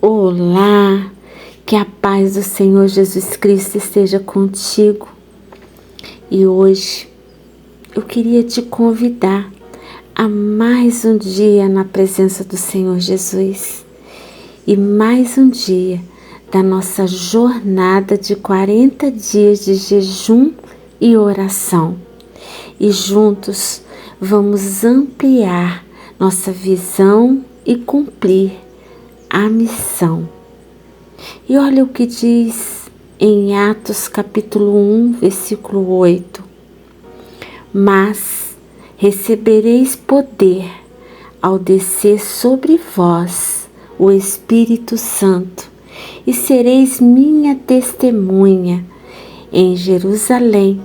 Olá, que a paz do Senhor Jesus Cristo esteja contigo. E hoje eu queria te convidar a mais um dia na presença do Senhor Jesus e mais um dia da nossa jornada de 40 dias de jejum e oração. E juntos vamos ampliar nossa visão e cumprir a missão. E olha o que diz em Atos capítulo 1, versículo 8. Mas recebereis poder ao descer sobre vós o Espírito Santo, e sereis minha testemunha em Jerusalém,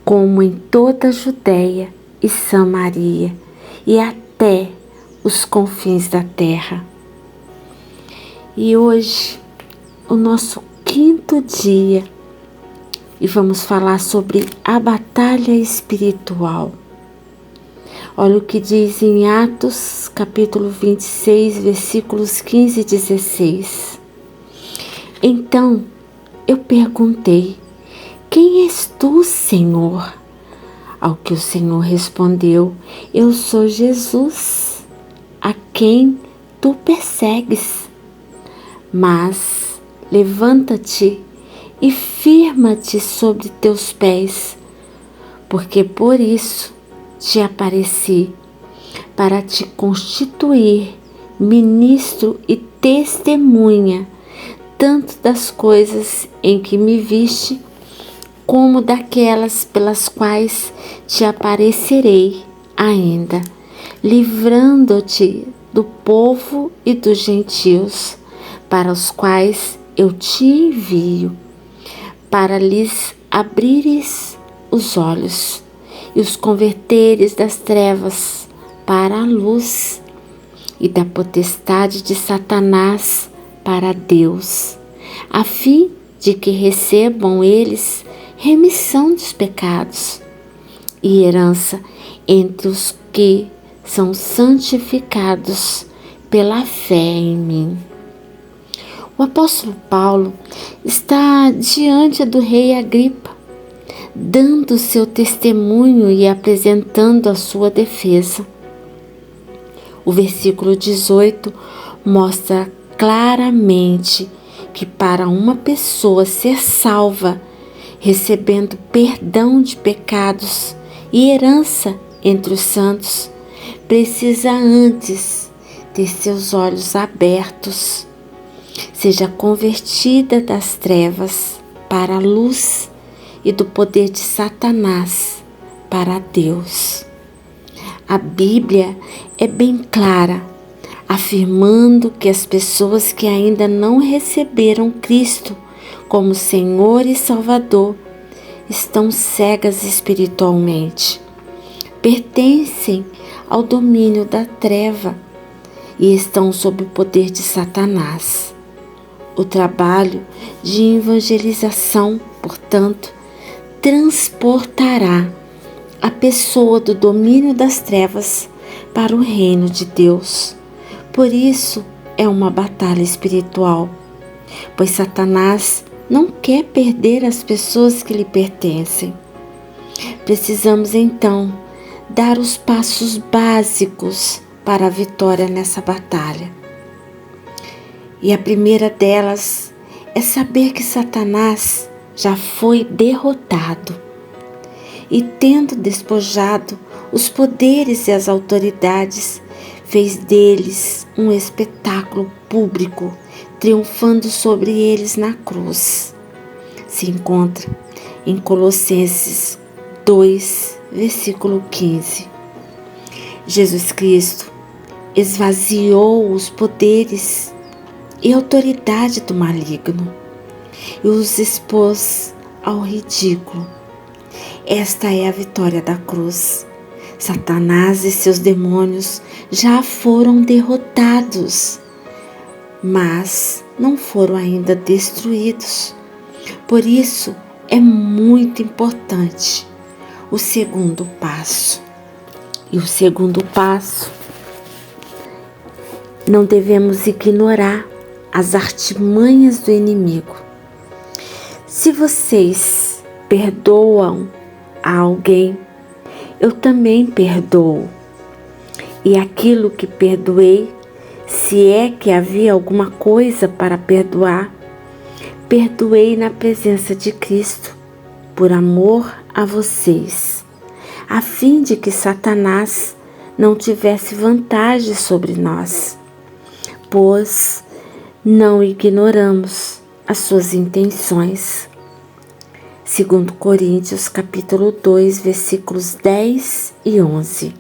como em toda a Judéia e Samaria, e até os confins da terra. E hoje, o nosso 5º dia, e vamos falar sobre a batalha espiritual. Olha o que diz em Atos, capítulo 26, versículos 15 e 16. Então, eu perguntei, quem és tu, Senhor? Ao que o Senhor respondeu, eu sou Jesus, a quem tu persegues. Mas levanta-te e firma-te sobre teus pés, porque por isso te apareci, para te constituir ministro e testemunha, tanto das coisas em que me viste, como daquelas pelas quais te aparecerei ainda, livrando-te do povo e dos gentios, para os quais eu te envio, para lhes abrires os olhos e os converteres das trevas para a luz e da potestade de Satanás para Deus, a fim de que recebam eles remissão dos pecados e herança entre os que são santificados pela fé em mim. O apóstolo Paulo está diante do rei Agripa, dando seu testemunho e apresentando a sua defesa. O versículo 18 mostra claramente que para uma pessoa ser salva, recebendo perdão de pecados e herança entre os santos, precisa antes ter seus olhos abertos, seja convertida das trevas para a luz e do poder de Satanás para Deus. A Bíblia é bem clara, afirmando que as pessoas que ainda não receberam Cristo como Senhor e Salvador estão cegas espiritualmente, pertencem ao domínio da treva e estão sob o poder de Satanás. O trabalho de evangelização, portanto, transportará a pessoa do domínio das trevas para o reino de Deus. Por isso, é uma batalha espiritual, pois Satanás não quer perder as pessoas que lhe pertencem. Precisamos, então, dar os passos básicos para a vitória nessa batalha. E a primeira delas é saber que Satanás já foi derrotado e, tendo despojado os poderes e as autoridades, fez deles um espetáculo público, triunfando sobre eles na cruz. Se encontra em Colossenses 2, versículo 15. Jesus Cristo esvaziou os poderes e autoridade do maligno e os expôs ao ridículo. Esta é a vitória da cruz. Satanás e seus demônios já foram derrotados, mas não foram ainda destruídos. Por isso é muito importante o segundo passo. E o segundo passo, não devemos ignorar as artimanhas do inimigo. Se vocês perdoam a alguém, eu também perdoo. E aquilo que perdoei, se é que havia alguma coisa para perdoar, perdoei na presença de Cristo, por amor a vocês, a fim de que Satanás não tivesse vantagem sobre nós, pois não ignoramos as suas intenções. 2 Coríntios capítulo 2, versículos 10 e 11.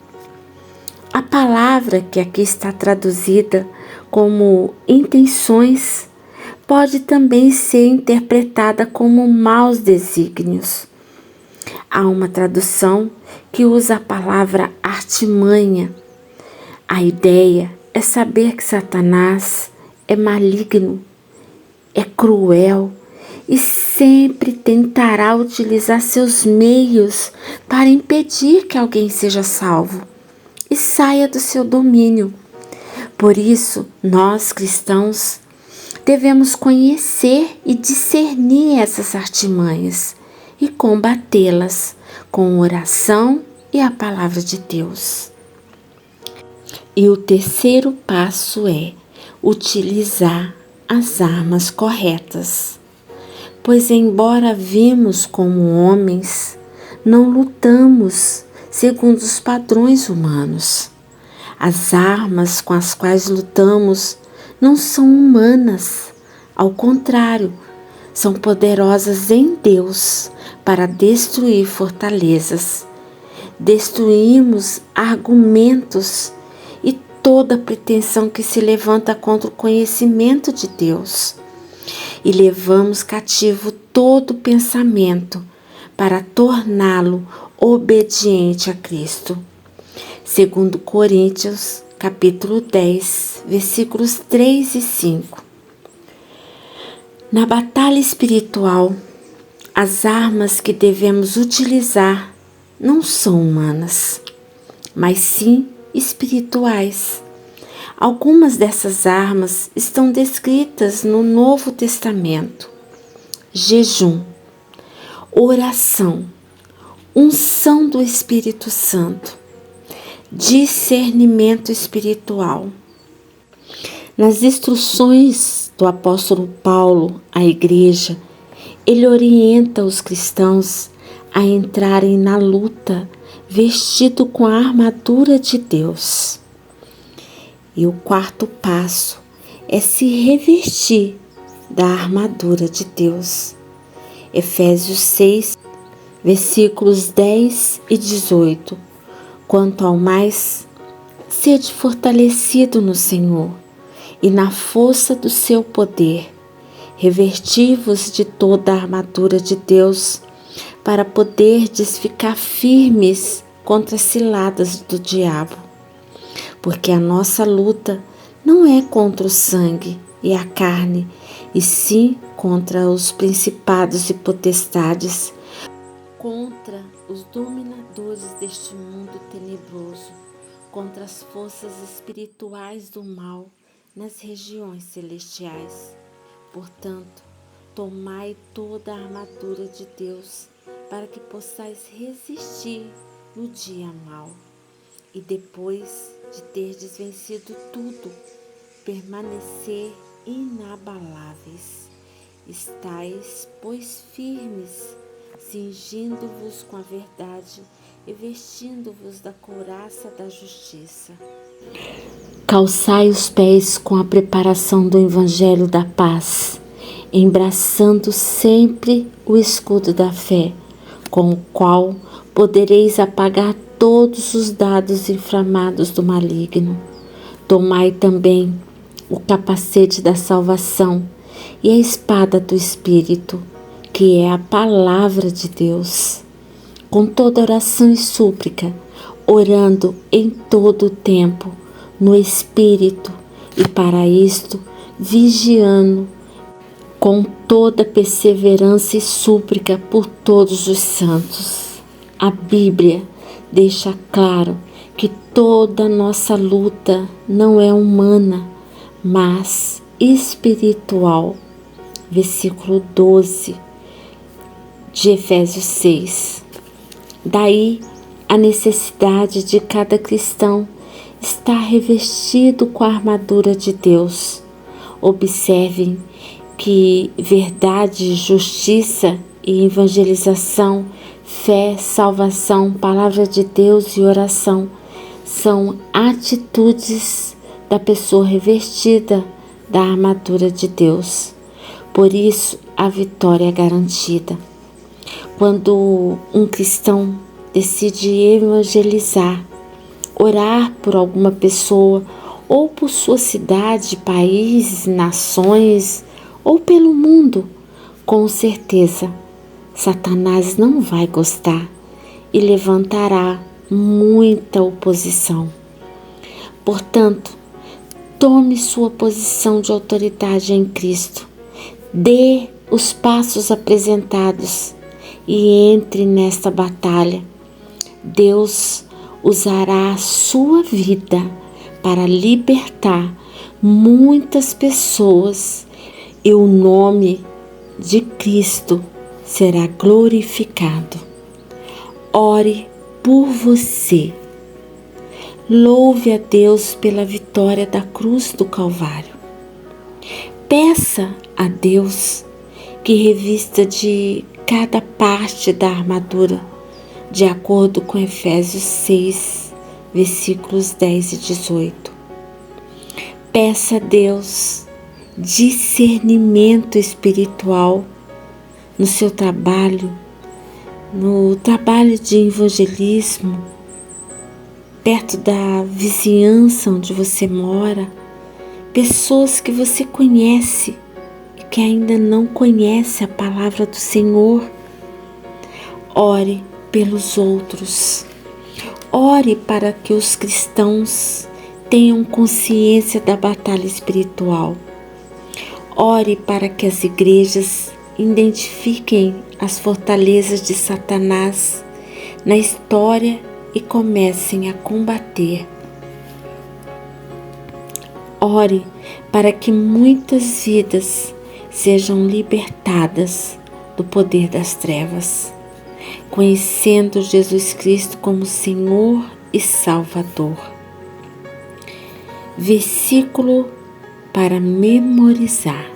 A palavra que aqui está traduzida como intenções pode também ser interpretada como maus desígnios. Há uma tradução que usa a palavra artimanha. A ideia é saber que Satanás é maligno, é cruel e sempre tentará utilizar seus meios para impedir que alguém seja salvo e saia do seu domínio. Por isso, nós cristãos devemos conhecer e discernir essas artimanhas e combatê-las com oração e a palavra de Deus. E o terceiro passo é utilizar as armas corretas. Pois embora vimos como homens, não lutamos segundo os padrões humanos. As armas com as quais lutamos não são humanas, ao contrário, são poderosas em Deus para destruir fortalezas. Destruímos argumentos e toda pretensão que se levanta contra o conhecimento de Deus. E levamos cativo todo pensamento para torná-lo obediente a Cristo. 2 Coríntios, capítulo 10, versículos 3 e 5. Na batalha espiritual, as armas que devemos utilizar não são humanas, mas sim espirituais. Algumas dessas armas estão descritas no Novo Testamento: jejum, oração, unção do Espírito Santo, discernimento espiritual. Nas instruções do apóstolo Paulo à igreja, ele orienta os cristãos a entrarem na luta vestido com a armadura de Deus. E o quarto passo é se revestir da armadura de Deus. Efésios 6, versículos 10 e 18. Quanto ao mais, sede fortalecido no Senhor e na força do seu poder. Revesti-vos de toda a armadura de Deus, para poderdes ficar firmes contra as ciladas do diabo. Porque a nossa luta não é contra o sangue e a carne, e sim contra os principados e potestades, contra os dominadores deste mundo tenebroso, contra as forças espirituais do mal nas regiões celestiais. Portanto, tomai toda a armadura de Deus, para que possais resistir no dia mau. E depois de terdes vencido tudo, permanecer inabaláveis. Estais, pois, firmes, cingindo-vos com a verdade e vestindo-vos da couraça da justiça. Calçai os pés com a preparação do Evangelho da paz, embraçando sempre o escudo da fé, com o qual podereis apagar todos os dardos inflamados do maligno. Tomai também o capacete da salvação e a espada do Espírito, que é a palavra de Deus, com toda oração e súplica, orando em todo o tempo, no Espírito, e para isto vigiando com toda perseverança e súplica por todos os santos. A Bíblia deixa claro que toda nossa luta não é humana, mas espiritual. Versículo 12 de Efésios 6. Daí a necessidade de cada cristão estar revestido com a armadura de Deus. Observem que verdade, justiça e evangelização, fé, salvação, palavra de Deus e oração são atitudes da pessoa revestida da armadura de Deus. Por isso, a vitória é garantida. Quando um cristão decide evangelizar, orar por alguma pessoa, ou por sua cidade, país, nações, ou pelo mundo, com certeza, Satanás não vai gostar e levantará muita oposição. Portanto, tome sua posição de autoridade em Cristo, dê os passos apresentados e entre nesta batalha. Deus usará a sua vida para libertar muitas pessoas e o nome de Cristo será glorificado. Ore por você. Louve a Deus pela vitória da cruz do Calvário. Peça a Deus que revista de cada parte da armadura, de acordo com Efésios 6, versículos 10 e 18. Peça a Deus discernimento espiritual no seu trabalho, no trabalho de evangelismo, perto da vizinhança onde você mora, pessoas que você conhece e que ainda não conhece a palavra do Senhor. Ore pelos outros. Ore para que os cristãos tenham consciência da batalha espiritual. Ore para que as igrejas identifiquem as fortalezas de Satanás na história e comecem a combater. Ore para que muitas vidas sejam libertadas do poder das trevas, conhecendo Jesus Cristo como Senhor e Salvador. Versículo para memorizar.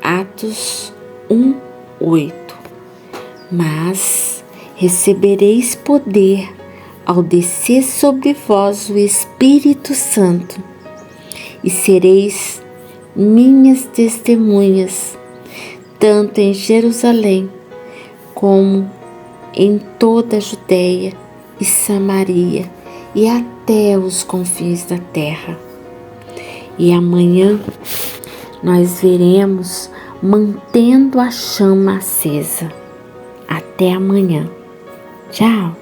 Atos 1:8. Mas recebereis poder ao descer sobre vós o Espírito Santo, e sereis minhas testemunhas, tanto em Jerusalém como em toda a Judeia e Samaria e até os confins da terra. E amanhã nós veremos mantendo a chama acesa. Até amanhã. Tchau!